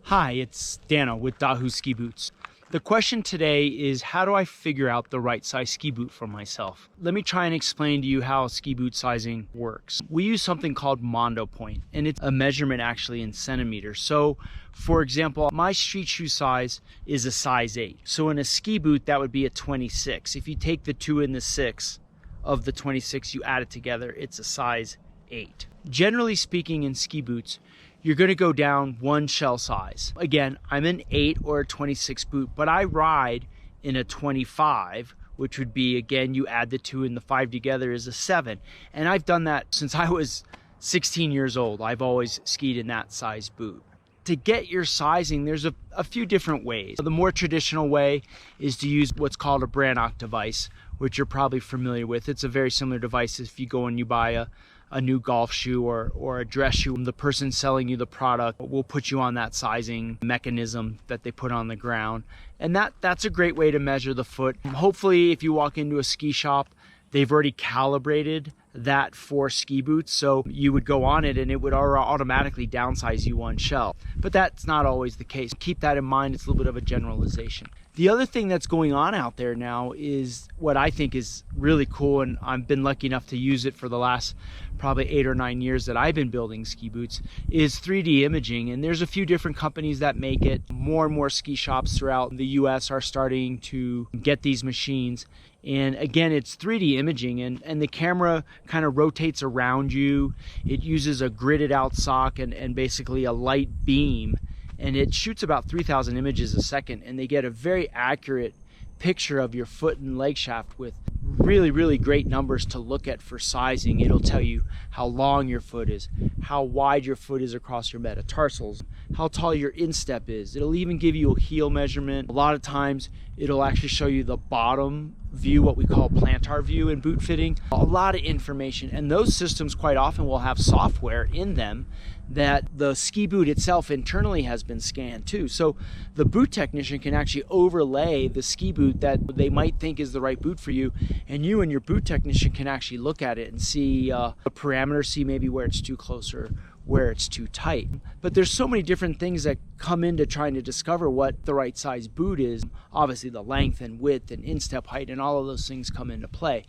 Hi, it's Dano with DAHU Ski Boots. The question today is, how do I figure out the right size ski boot for myself? Let me try and explain to you how ski boot sizing works. We use something called Mondo Point, and it's a measurement actually in centimeters. So, for example, my street shoe size is a size 8. So in a ski boot, that would be a 26. If you take the 2 and the 6 of the 26, you add it together, it's a size 8. Generally speaking, in ski boots, you're going to go down one shell size. Again, I'm an 8 or a 26 boot, but I ride in a 25, which would be, again, you add the 2 and the 5 together is a 7. And I've done that since I was 16 years old. I've always skied in that size boot. To get your sizing, there's a few different ways. The more traditional way is to use what's called a Brannock device, which you're probably familiar with. It's a very similar device if you go and you buy a new golf shoe or a dress shoe. The person selling you the product will put you on that sizing mechanism that they put on the ground. And that's a great way to measure the foot. Hopefully, if you walk into a ski shop, they've already calibrated that for ski boots, so you would go on it and it would automatically downsize you one shell. But that's not always the case. Keep that in mind. It's a little bit of a generalization. The other thing that's going on out there now is what I think is really cool, and I've been lucky enough to use it for the last probably 8 or 9 years that I've been building ski boots, is 3D imaging. And there's a few different companies that make it. More and more ski shops throughout the US are starting to get these machines. And again, it's 3D imaging, and the camera kind of rotates around you. It uses a gridded out sock and basically a light beam, and it shoots about 3,000 images a second, and they get a very accurate picture of your foot and leg shaft with really, really great numbers to look at for sizing. It'll tell you how long your foot is, how wide your foot is across your metatarsals, how tall your instep is. It'll even give you a heel measurement. A lot of times it'll actually show you the bottom view, what we call plantar view in boot fitting. A lot of information, and those systems quite often will have software in them that the ski boot itself internally has been scanned too. So the boot technician can actually overlay the ski boot that they might think is the right boot for you, and you and your boot technician can actually look at it and see the parameters, see maybe where it's too close or where it's too tight. But there's so many different things that come into trying to discover what the right size boot is. Obviously the length and width and instep height and all of those things come into play.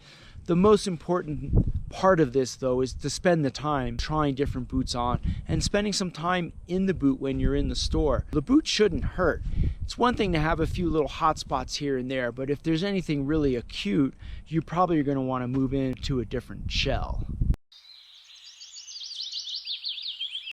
The most important part of this, though, is to spend the time trying different boots on and spending some time in the boot when you're in the store. The boot shouldn't hurt. It's one thing to have a few little hot spots here and there, but if there's anything really acute, you probably are going to want to move into a different shell.